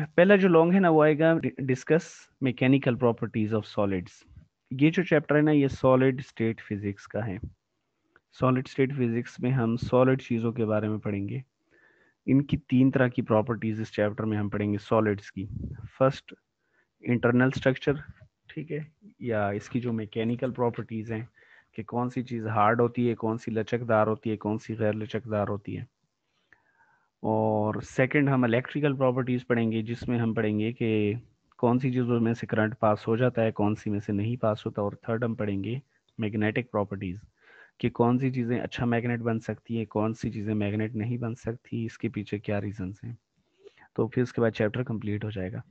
पहला जो लॉन्ग है ना वो आएगा discuss mechanical properties of solids. ये जो चैप्टर है ना ये सॉलिड स्टेट फिजिक्स का है। सॉलिड स्टेट फिजिक्स में हम सॉलिड चीज़ों के बारे में पढ़ेंगे। इनकी तीन तरह की प्रॉपर्टीज इस चैप्टर में हम पढ़ेंगे सॉलिड्स की। फर्स्ट, इंटरनल स्ट्रक्चर, ठीक है, या इसकी जो मैकेनिकल प्रॉपर्टीज हैं कि कौन सी चीज़ हार्ड होती है, कौन सी लचकदार होती है, कौन सी गैर लचकदार होती है। और सेकंड हम इलेक्ट्रिकल प्रॉपर्टीज पढ़ेंगे जिसमें हम पढ़ेंगे कि कौन सी चीज़ों में से करंट पास हो जाता है, कौन सी में से नहीं पास होता। और थर्ड हम पढ़ेंगे मैग्नेटिक प्रॉपर्टीज कि कौन सी चीज़ें अच्छा मैग्नेट बन सकती है, कौन सी चीज़ें मैग्नेट नहीं बन सकती, इसके पीछे क्या रीजंस हैं। तो फिर उसके बाद चैप्टर कंप्लीट हो जाएगा।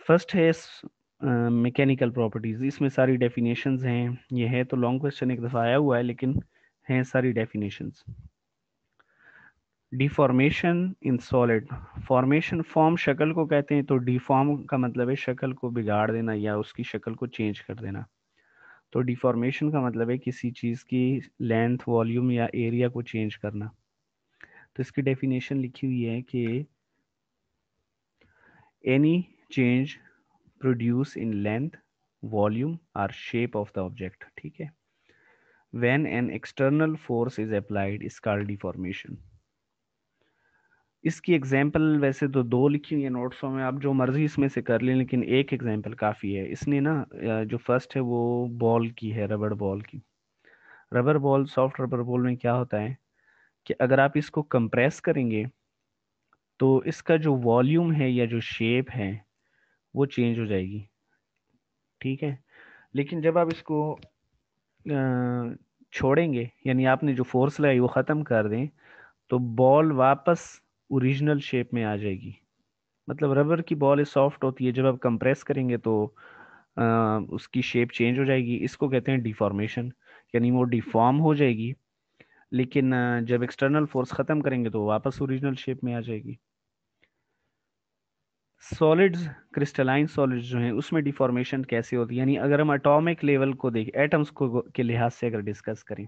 फर्स्ट है मैकेनिकल प्रॉपर्टीज। इसमें सारी डेफिनेशंस हैं। ये है तो लॉन्ग क्वेश्चन एक दफ़ा आया हुआ है लेकिन हैं सारी definitions. Deformation in solid. Formation, form शक्ल को कहते हैं, तो डिफॉर्म का मतलब है शक्ल को बिगाड़ देना या उसकी शक्ल को चेंज कर देना। तो डिफॉर्मेशन का मतलब है किसी चीज़ की लेंथ, वॉल्यूम या एरिया को चेंज करना। तो इसकी डेफिनेशन लिखी हुई है कि any change produce in length, volume और शेप ऑफ द ऑब्जेक्ट, ठीक है, when an external force is applied is called deformation. इसकी एग्जाम्पल वैसे तो दो लिखी हुई है नोट्सों में, आप जो मर्जी इसमें से कर लें, लेकिन एक एग्जाम्पल काफ़ी है। इसने ना जो फर्स्ट है वो बॉल की है, रबड़ बॉल की। Rubber ball, soft rubber ball में क्या होता है कि अगर आप इसको कंप्रेस करेंगे तो इसका जो वॉल्यूम है या जो शेप है वो चेंज हो जाएगी, ठीक है। लेकिन जब आप इसको छोड़ेंगे, यानी आपने जो फोर्स लगाई वो ख़त्म कर दें, तो बॉल वापस ओरिजिनल शेप में आ जाएगी। मतलब रबर की बॉल सॉफ्ट होती है, जब आप कंप्रेस करेंगे तो उसकी शेप चेंज हो जाएगी। इसको कहते हैं डिफॉर्मेशन, यानी वो डिफॉर्म हो जाएगी। लेकिन जब एक्सटर्नल फोर्स ख़त्म करेंगे तो वापस ओरिजिनल शेप में आ जाएगी। सॉलिड्स, क्रिस्टलाइन सॉलिड्स जो हैं उसमें डिफॉर्मेशन कैसे होती है, यानी अगर हम एटॉमिक लेवल को देखें, एटम्स को के लिहाज से अगर डिस्कस करें,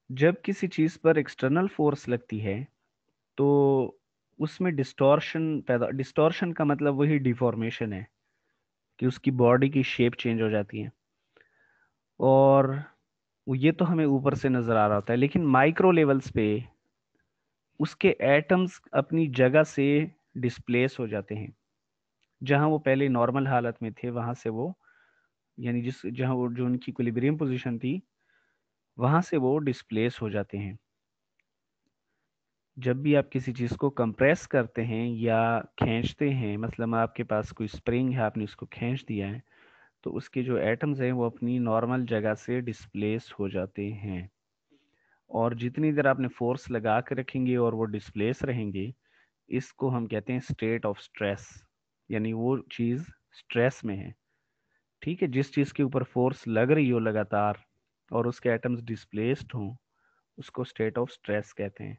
जब किसी चीज़ पर एक्सटर्नल फोर्स लगती है तो उसमें डिस्टॉर्शन पैदा, डिस्टॉर्शन का मतलब वही डिफॉर्मेशन है कि उसकी बॉडी की शेप चेंज हो जाती है। और ये तो हमें ऊपर से नजर आ रहा होता है, लेकिन माइक्रो लेवल्स पे उसके एटम्स अपनी जगह से डिस्प्लेस हो जाते हैं। जहां वो पहले नॉर्मल हालत में थे वहां से वो, यानी जिस जहां वो जो उनकी इक्विलिब्रियम पोजीशन थी वहां से वो डिस्प्लेस हो जाते हैं। जब भी आप किसी चीज को कंप्रेस करते हैं या खींचते हैं, मतलब आपके पास कोई स्प्रिंग है, आपने उसको खींच दिया है, तो उसके जो एटम्स हैं वो अपनी नॉर्मल जगह से डिस्प्लेस हो जाते हैं। और जितनी देर आपने फोर्स लगा के रखेंगे और वो डिस्प्लेस रहेंगे, इसको हम कहते हैं स्टेट ऑफ स्ट्रेस, यानी वो चीज़ स्ट्रेस में है, ठीक है। जिस चीज़ के ऊपर फोर्स लग रही हो लगातार और उसके एटम्स डिस्प्लेस्ड हों, उसको स्टेट ऑफ स्ट्रेस कहते हैं।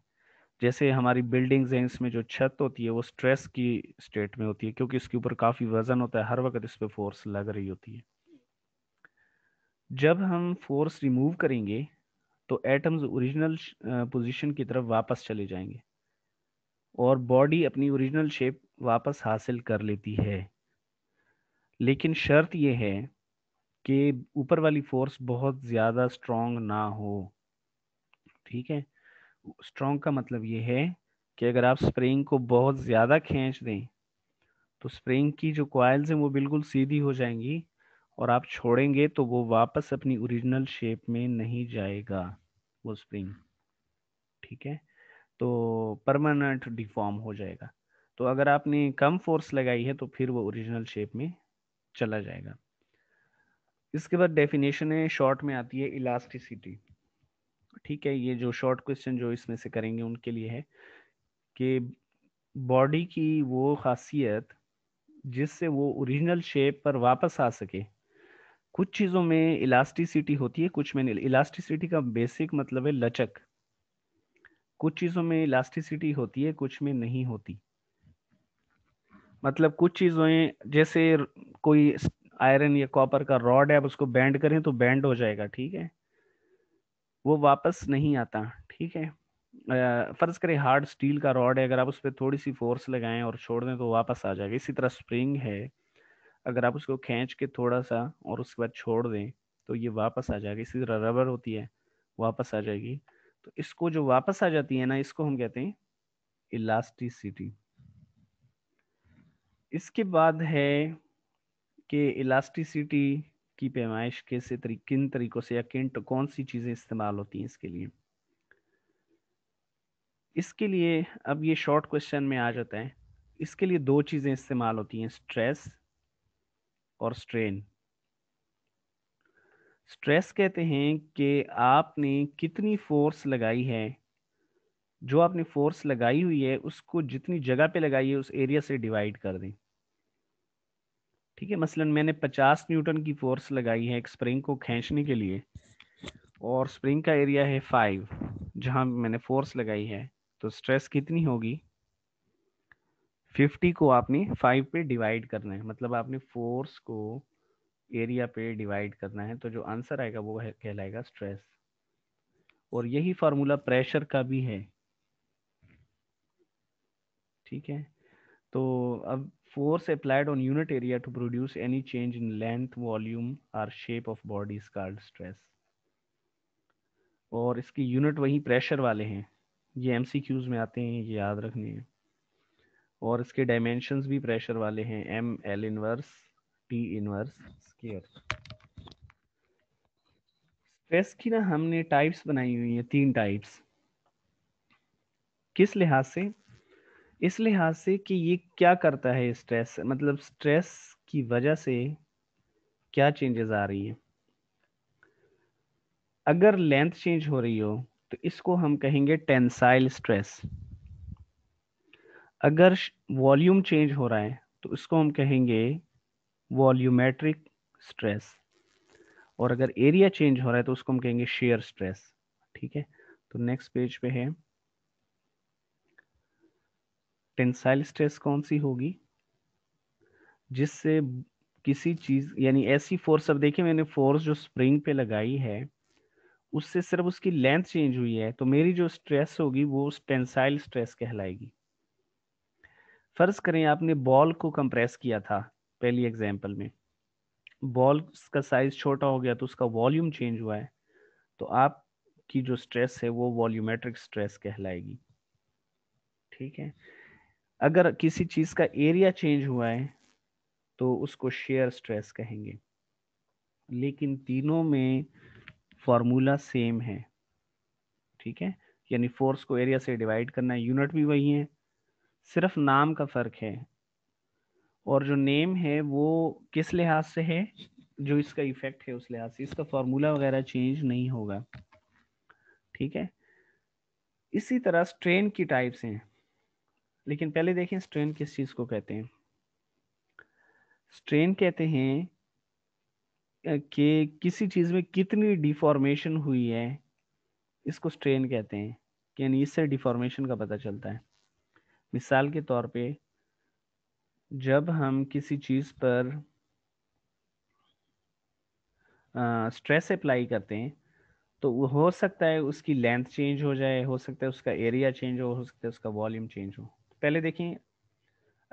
जैसे हमारी बिल्डिंग्स हैं, इसमें जो छत होती है वो स्ट्रेस की स्टेट में होती है क्योंकि इसके ऊपर काफ़ी वजन होता है, हर वक्त इस पे फोर्स लग रही होती है। जब हम फोर्स रिमूव करेंगे तो एटम्स ओरिजिनल पोजीशन की तरफ वापस चले जाएंगे और बॉडी अपनी ओरिजिनल शेप वापस हासिल कर लेती है। लेकिन शर्त यह है कि ऊपर वाली फोर्स बहुत ज़्यादा स्ट्रांग ना हो, ठीक है। स्ट्रांग का मतलब ये है कि अगर आप स्प्रिंग को बहुत ज़्यादा खींच दें तो स्प्रिंग की जो कॉइल्स हैं वो बिल्कुल सीधी हो जाएंगी और आप छोड़ेंगे तो वो वापस अपनी ओरिजिनल शेप में नहीं जाएगा वो स्प्रिंग, ठीक है। तो परमानेंट डिफॉर्म हो जाएगा। तो अगर आपने कम फोर्स लगाई है तो फिर वो ओरिजिनल शेप में चला जाएगा। इसके बाद डेफिनेशन है, शॉर्ट में आती है इलास्टिसिटी, ठीक है। ये जो शॉर्ट क्वेश्चन जो इसमें से करेंगे उनके लिए है कि बॉडी की वो खासियत जिससे वो ओरिजिनल शेप पर वापस आ सके। कुछ चीज़ों में इलास्टिसिटी होती है, कुछ में नहीं। इलास्टिसिटी का बेसिक मतलब है लचक। कुछ चीज़ों में इलास्टिसिटी होती है, कुछ में नहीं होती। मतलब कुछ चीज़ें जैसे कोई आयरन या कॉपर का रॉड है, आप उसको बैंड करें तो बैंड हो जाएगा, ठीक है, वो वापस नहीं आता, ठीक है। फर्ज करें हार्ड स्टील का रॉड है, अगर आप उस पर थोड़ी सी फोर्स लगाएं और छोड़ दें तो वापस आ जाएगा। इसी तरह स्प्रिंग है, अगर आप उसको खींच के थोड़ा सा और उसके बाद छोड़ दें तो ये वापस आ जाएगा। इसी तरह रबर होती है, वापस आ जाएगी। तो इसको जो वापस आ जाती है ना, इसको हम कहते हैं इलास्टिसिटी। इसके बाद है कि इलास्टिसिटी की पैमाइश किन तरीकों से या कौन सी चीजें इस्तेमाल होती हैं इसके लिए। इसके लिए अब ये शॉर्ट क्वेश्चन में आ जाता है। इसके लिए दो चीजें इस्तेमाल होती हैं, स्ट्रेस और स्ट्रेन। स्ट्रेस कहते हैं कि आपने कितनी फोर्स लगाई है, जो आपने फोर्स लगाई हुई है उसको जितनी जगह पे लगाई है उस एरिया से डिवाइड कर दें। ठीक है, मसलन मैंने 50 न्यूटन की फोर्स लगाई है एक स्प्रिंग को खींचने के लिए, और स्प्रिंग का एरिया है 5 जहां मैंने फोर्स लगाई है, तो स्ट्रेस कितनी होगी? 50 को आपने 5 पे डिवाइड करना है, मतलब आपने फोर्स को एरिया पे डिवाइड करना है, तो जो आंसर आएगा वो कहलाएगा स्ट्रेस। और यही फार्मूला प्रेशर का भी है। ठीक है, तो अब force applied on unit area to produce any change in length volume और shape of body is called stress. और इसकी यूनिट वही प्रेशर वाले हैं, ये एमसीक्यूज में आते हैं, ये याद रखने हैं। और इसके डायमेंशंस भी प्रेशर वाले हैं, M L inverse T inverse square. Stress की ना हमने टाइप्स बनाई हुई है, 3 टाइप्स। किस लिहाज से? इस लिहाज से कि ये क्या करता है स्ट्रेस, मतलब स्ट्रेस की वजह से क्या चेंजेस आ रही है। अगर लेंथ चेंज हो रही हो तो इसको हम कहेंगे टेंसाइल स्ट्रेस। अगर वॉल्यूम चेंज हो रहा है तो इसको हम कहेंगे वॉल्यूमेट्रिक स्ट्रेस। और अगर एरिया चेंज हो रहा है तो उसको हम कहेंगे शेयर स्ट्रेस। ठीक है, तो नेक्स्ट पेज पे है टेंसाइल स्ट्रेस कौन सी होगी? जिससे किसी चीज यानी ऐसी फोर्स, अब देखिए मैंने फोर्स जो स्प्रिंग पे लगाई है उससे सिर्फ उसकी लेंथ चेंज हुई है, तो मेरी जो स्ट्रेस होगी वो टेंसाइल स्ट्रेस कहलाएगी। फर्ज करें आपने बॉल को कंप्रेस किया था पहली एग्जांपल में, बॉल का साइज छोटा हो गया तो उसका वॉल्यूम चेंज हुआ है, तो आपकी जो स्ट्रेस है वो वॉल्यूमेट्रिक स्ट्रेस कहलाएगी। ठीक है, अगर किसी चीज का एरिया चेंज हुआ है तो उसको शेयर स्ट्रेस कहेंगे। लेकिन तीनों में फॉर्मूला सेम है। ठीक है, यानी फोर्स को एरिया से डिवाइड करना है, यूनिट भी वही है, सिर्फ नाम का फर्क है। और जो नेम है वो किस लिहाज से है, जो इसका इफेक्ट है उस लिहाज से, इसका फॉर्मूला वगैरह चेंज नहीं होगा। ठीक है, इसी तरह स्ट्रेन की टाइप्स हैं, लेकिन पहले देखें स्ट्रेन किस चीज को कहते हैं। स्ट्रेन कहते हैं कि किसी चीज में कितनी डिफॉर्मेशन हुई है, इसको स्ट्रेन कहते हैं, कि यानी इससे डिफॉर्मेशन का पता चलता है। मिसाल के तौर पे जब हम किसी चीज पर स्ट्रेस अप्लाई करते हैं तो वो हो सकता है उसकी लेंथ चेंज हो जाए, हो सकता है उसका एरिया चेंज हो सकता है उसका वॉल्यूम चेंज हो। पहले देखें,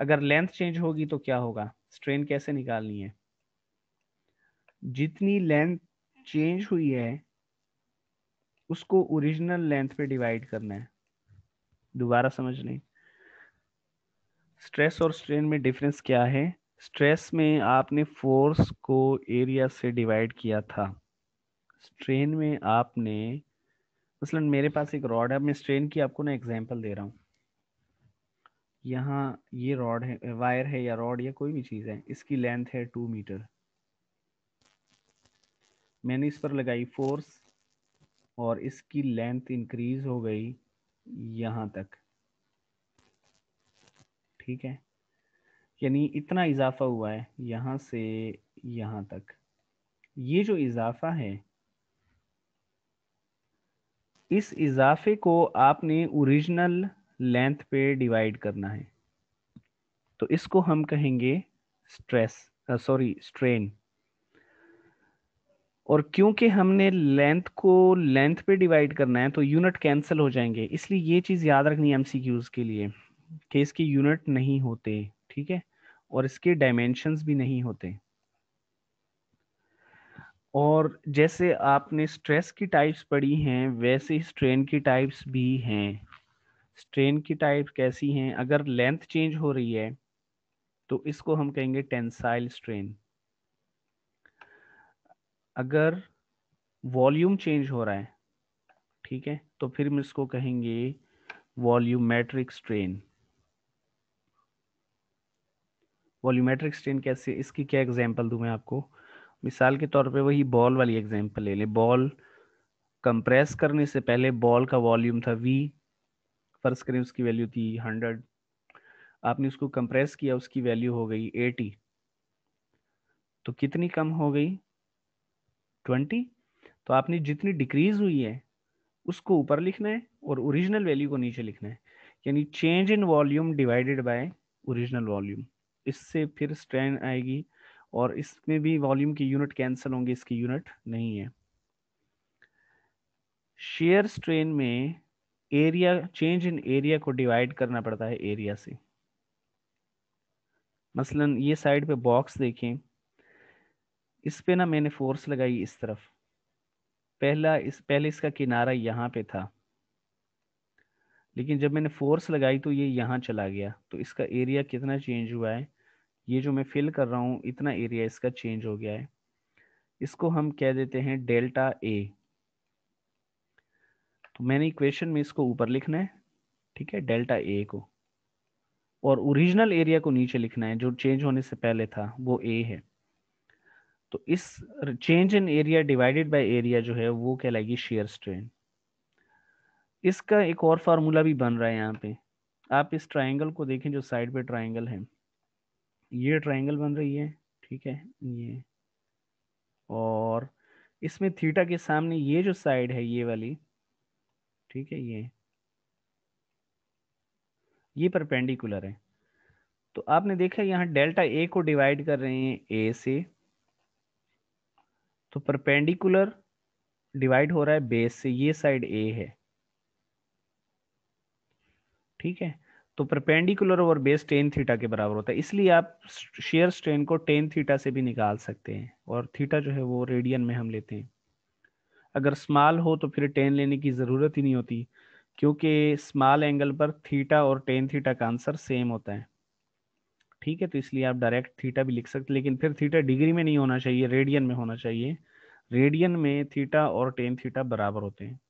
अगर लेंथ चेंज होगी तो क्या होगा, स्ट्रेन कैसे निकालनी है? जितनी लेंथ चेंज हुई है उसको ओरिजिनल लेंथ पे डिवाइड करना है। दोबारा समझ लें, स्ट्रेस और स्ट्रेन में डिफरेंस क्या है। स्ट्रेस में आपने फोर्स को एरिया से डिवाइड किया था, स्ट्रेन में आपने, मसलन मेरे पास एक रॉड है, मैं स्ट्रेन की आपको ना एग्जांपल दे रहा हूँ। यहाँ ये रॉड है, वायर है या रॉड या कोई भी चीज़ है, इसकी लेंथ है 2 मीटर। मैंने इस पर लगाई फोर्स और इसकी लेंथ इंक्रीज हो गई यहाँ तक। ठीक है, यानी इतना इजाफा हुआ है यहाँ से यहाँ तक। ये जो इजाफा है, इस इजाफे को आपने ओरिजिनल लेंथ पे डिवाइड करना है, तो इसको हम कहेंगे स्ट्रेस, सॉरी स्ट्रेन। और क्योंकि हमने लेंथ को लेंथ पे डिवाइड करना है तो यूनिट कैंसिल हो जाएंगे, इसलिए ये चीज़ याद रखनी है एमसीक्यूज के लिए कि इसके यूनिट नहीं होते, ठीक है, और इसके डायमेंशंस भी नहीं होते। और जैसे आपने स्ट्रेस की टाइप्स पढ़ी हैं वैसे ही स्ट्रेन की टाइप्स भी हैं। स्ट्रेन की टाइप कैसी हैं? अगर लेंथ चेंज हो रही है तो इसको हम कहेंगे टेंसाइल स्ट्रेन। अगर वॉल्यूम चेंज हो रहा है, ठीक है, तो फिर हम इसको कहेंगे वॉल्यूमेट्रिक स्ट्रेन। वॉल्यूमेट्रिक स्ट्रेन कैसे, इसकी क्या एग्जांपल दूं मैं आपको? मिसाल के तौर पे वही बॉल वाली एग्जांपल ले ले। बॉल कंप्रेस करने से पहले बॉल का वॉल्यूम था V, फर्ज करें उसकी वैल्यू थी 100, आपने उसको कंप्रेस किया, उसकी वैल्यू हो गई 80, तो कितनी कम हो गई? 20। तो आपने जितनी डिक्रीज हुई है उसको ऊपर लिखना है और ओरिजिनल वैल्यू को नीचे लिखना है, यानी change in volume divided by original volume. इससे फिर स्ट्रेन आएगी, और इसमें भी वॉल्यूम की यूनिट कैंसिल होंगे, इसकी यूनिट नहीं है। शेयर स्ट्रेन में एरिया, चेंज इन एरिया को डिवाइड करना पड़ता है एरिया से। मसलन ये साइड पे बॉक्स देखें, इस पे ना मैंने फोर्स लगाई इस तरफ, पहले इसका किनारा यहाँ पे था, लेकिन जब मैंने फोर्स लगाई तो ये यहाँ चला गया, तो इसका एरिया कितना चेंज हुआ है? ये जो मैं फिल कर रहा हूँ इतना एरिया इसका चेंज हो गया है। इसको हम कह देते हैं डेल्टा ए। तो मैंने इक्वेशन में इसको ऊपर लिखना है, ठीक है, डेल्टा ए को, और ओरिजिनल एरिया को नीचे लिखना है, जो चेंज होने से पहले था वो ए है। तो इस change in area divided by area जो है वो कहलाएगी शेयर स्ट्रेन। इसका एक और फार्मूला भी बन रहा है यहाँ पे। आप इस ट्राइंगल को देखें, जो साइड पे ट्राइंगल है, ये ट्राइंगल बन रही है, ठीक है, ये, और इसमें थीटा के सामने ये जो साइड है ये वाली, ठीक है, ये परपेंडिकुलर है। तो आपने देखा यहाँ डेल्टा ए को डिवाइड कर रहे हैं ए से, तो परपेंडिकुलर डिवाइड हो रहा है बेस से, ये साइड ए है, ठीक है। तो परपेंडिकुलर और बेस टेन थीटा के बराबर होता है, इसलिए आप शेयर स्ट्रेन को टेन थीटा से भी निकाल सकते हैं, और थीटा जो है वो रेडियन में हम लेते हैं। अगर स्मॉल हो तो फिर टेन लेने की ज़रूरत ही नहीं होती, क्योंकि स्मॉल एंगल पर थीटा और टेन थीटा का आंसर सेम होता है, ठीक है। तो इसलिए आप डायरेक्ट थीटा भी लिख सकते, लेकिन फिर थीटा डिग्री में नहीं होना चाहिए, रेडियन में होना चाहिए। रेडियन में थीटा और टेन थीटा बराबर होते हैं।